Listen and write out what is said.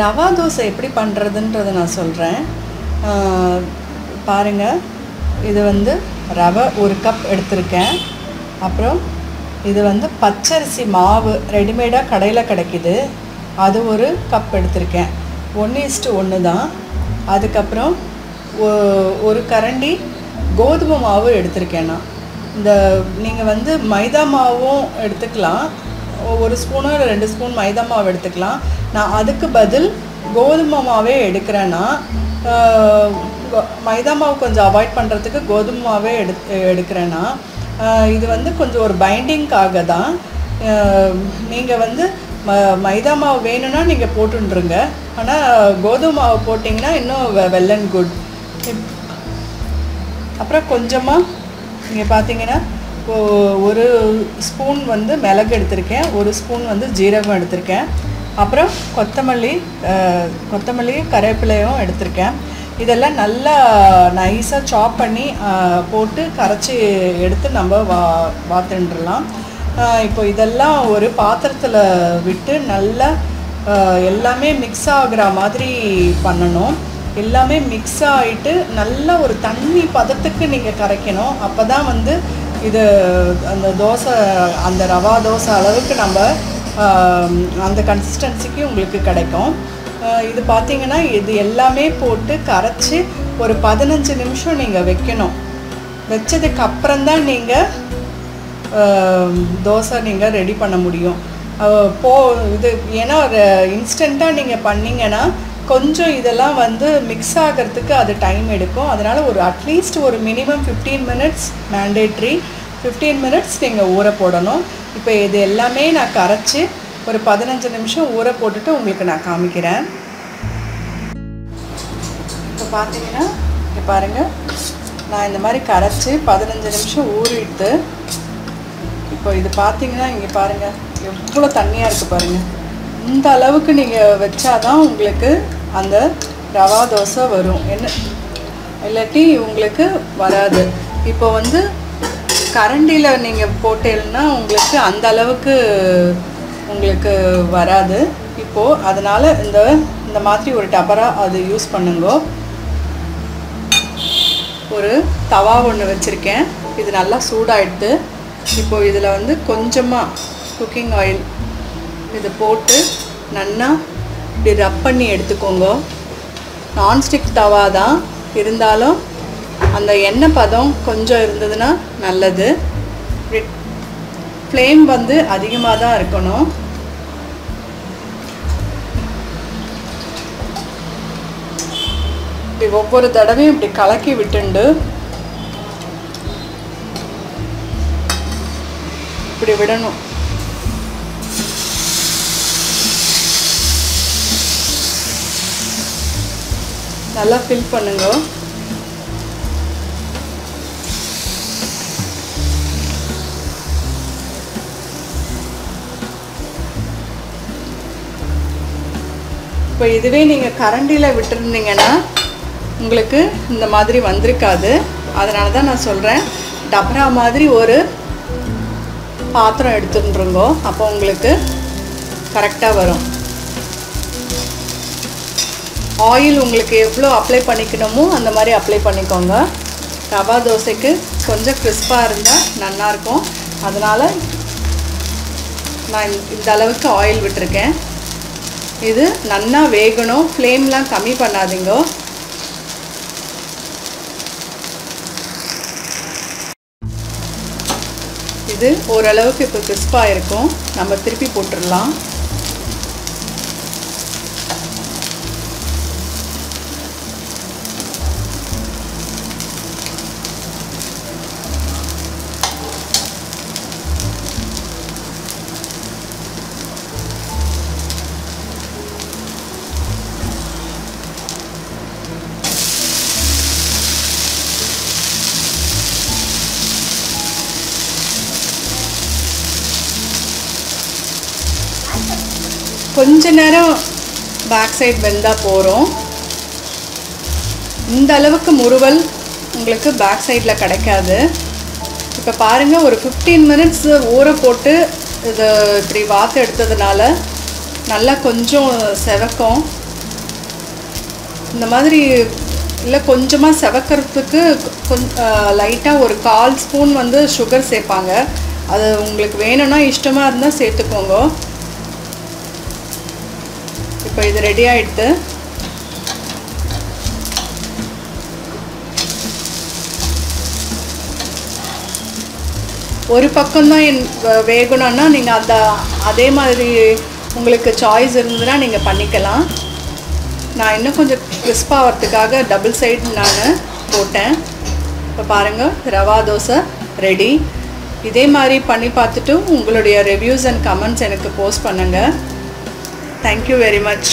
ரவா தோசை எப்படி பண்ணுறதுன்றதை நான் சொல்கிறேன். பாருங்கள், இது வந்து ரவை 1 கப் எடுத்திருக்கேன். அப்புறம் இது வந்து பச்சரிசி மாவு ரெடிமேடாக கடையில் கிடைக்கிது, அது 1 கப் எடுத்திருக்கேன். 1:1 தான். அதுக்கப்புறம் 1 கரண்டி கோதுமை மாவு எடுத்திருக்கேன். நான் இந்த நீங்கள் வந்து மைதா மாவும் எடுத்துக்கலாம், 1 ஸ்பூனோ இல்லை 2 ஸ்பூன் மைதா மாவு எடுத்துக்கலாம். நான் அதுக்கு பதில் கோதுமை மாவே எடுக்கிறேன்னா, மைதா மாவு கொஞ்சம் அவாய்ட் பண்ணுறதுக்கு கோதுமை மாவே எடுக்கிறேன்னா, இது வந்து கொஞ்சம் ஒரு பைண்டிங்காக தான். நீங்கள் வந்து மைதா மாவு வேணும்னா நீங்கள் போட்டுருங்க, ஆனால் கோதுமை மாவு போட்டிங்கன்னா இன்னும் வெல் அண்ட் குட். அப்புறம் கொஞ்சமாக இங்கே பார்த்தீங்கன்னா 1 ஸ்பூன் வந்து மிளகு எடுத்திருக்கேன், 1 ஸ்பூன் வந்து ஜீரகம் எடுத்திருக்கேன். அப்புறம் கொத்தமல்லி கருவேப்பிலையும் எடுத்திருக்கேன். இதெல்லாம் நல்லா நைஸாக சாப் பண்ணி போட்டு கரைச்சி எடுத்து நம்ம வாத்துடலாம். இப்போ இதெல்லாம் ஒரு பாத்திரத்தில் விட்டு நல்லா எல்லாமே மிக்ஸ் ஆகிற மாதிரி பண்ணணும். எல்லாமே மிக்ஸ் ஆகிட்டு நல்ல ஒரு தண்ணி பதத்துக்கு நீங்கள் கரைக்கணும். அப்போ தான் வந்து இது அந்த தோசை, அந்த ரவா தோசை அளவுக்கு நம்ம அந்த கன்சிஸ்டன்சிக்கு உங்களுக்கு கிடைக்கும். இது பார்த்திங்கன்னா இது எல்லாமே போட்டு கரைச்சி ஒரு 15 நிமிஷம் நீங்கள் வைக்கணும். வச்சதுக்கு அப்புறம்தான் நீங்கள் தோசை நீங்கள் ரெடி பண்ண முடியும். இது ஏன்னா இன்ஸ்டண்ட்டாக நீங்கள் பண்ணிங்கன்னா கொஞ்சம் இதெல்லாம் வந்து மிக்ஸ் ஆகிறதுக்கு அது டைம் எடுக்கும். அதனால் அட்லீஸ்ட் ஒரு மினிமம் 15 மினிட்ஸ் மேண்டேட்ரி, 15 மினிட்ஸ் நீங்கள் ஊற போடணும். இப்போ இது எல்லாமே நான் கரைச்சி ஒரு 15 நிமிஷம் ஊற போட்டுட்டு உங்களுக்கு நான் காமிக்கிறேன். இப்போ பார்த்தீங்கன்னா இங்கே பாருங்கள், நான் இந்த மாதிரி கரைச்சி 15 நிமிஷம் ஊறிட்டு, இப்போ இது பார்த்தீங்கன்னா இங்கே பாருங்கள் எவ்வளோ தண்ணியாக இருக்குது பாருங்கள். இந்த அளவுக்கு நீங்கள் வச்சாதான் உங்களுக்கு அந்த ரவா தோசை வரும், என்ன இல்லாட்டி உங்களுக்கு வராது. இப்போ வந்து கரண்டியில் நீங்கள் போட்டேன்னா உங்களுக்கு அந்த அளவுக்கு உங்களுக்கு வராது. இப்போது அதனால் இந்த மாதிரி ஒரு டபரா அது யூஸ் பண்ணுங்க. ஒரு தவா ஒன்று வச்சுருக்கேன், இது நல்லா சூடாகிடுது. இப்போது இதில் வந்து கொஞ்சமாக குக்கிங் ஆயில் இது போட்டு நல்லா இப்படி ரப் பண்ணி எடுத்துக்கோங்க. நான்ஸ்டிக் தவா தான் இருந்தாலும் அந்த எண்ணெய் பதம் கொஞ்சம் இருந்ததுன்னா நல்லது. ஃப்ளேம் வந்து அதிகமாக தான் இருக்கணும். இப்படி ஒவ்வொரு தடவையும் இப்படி கலக்கி விட்டுண்டு இப்படி விடணும். நல்லா ஃபில் பண்ணுங்க. இப்போ இதுவே நீங்கள் கரண்டியில் விட்டுருந்தீங்கன்னா உங்களுக்கு இந்த மாதிரி வந்திருக்காது. அதனால தான் நான் சொல்கிறேன், டபரா மாதிரி ஒரு பாத்திரம் எடுத்துட்டுருங்கோ, அப்போ உங்களுக்கு கரெக்டாக வரும். ஆயில் உங்களுக்கு எவ்வளோ அப்ளை பண்ணிக்கணுமோ அந்த மாதிரி அப்ளை பண்ணிக்கோங்க. ரவா தோசைக்கு கொஞ்சம் கிறிஸ்பாக இருந்தால் நல்லாயிருக்கும். அதனால் நான் இந்த அளவுக்கு ஆயில் விட்டுருக்கேன். இது நல்லா வேகணும், ஃப்ளேம்லாம் கம்மி பண்ணாதீங்க. இது ஓரளவுக்கு இப்போ கிறிஸ்பாக இருக்கும். நம்ம திருப்பி போட்டுடலாம். கொஞ்ச நேரம் பேக் சைடு வெந்தால் போகிறோம். இந்த அளவுக்கு முறுவல் உங்களுக்கு பேக் சைடில் கிடைக்காது. இப்போ பாருங்கள், ஒரு 15 மினிட்ஸ் ஊற போட்டு இது இப்படி வாத்து எடுத்ததுனால நல்லா கொஞ்சம் செவக்கும். இந்த மாதிரி இல்லை கொஞ்சமாக செவக்கிறதுக்கு லைட்டாக ஒரு 1/4 ஸ்பூன் வந்து சுகர் சேர்ப்பாங்க. அது உங்களுக்கு வேணும்னா இஷ்டமாக இருந்தால் சேர்த்துக்கோங்க. இப்போ இது ரெடி ஆகிடுது. ஒரு பக்கம்தான் வேகணும்னா நீங்கள் அதே மாதிரி உங்களுக்கு சாய்ஸ் இருந்ததுன்னா நீங்கள் பண்ணிக்கலாம். நான் இன்னும் கொஞ்சம் கிறிஸ்ப் ஆகிறதுக்காக டபுள் சைடு நான் போட்டேன். இப்போ பாருங்கள், ரவா தோசை ரெடி. இதே மாதிரி பண்ணி பார்த்துட்டு உங்களுடைய ரிவ்யூஸ் அண்ட் கமெண்ட்ஸ் எனக்கு போஸ்ட் பண்ணுங்கள். Thank you very much.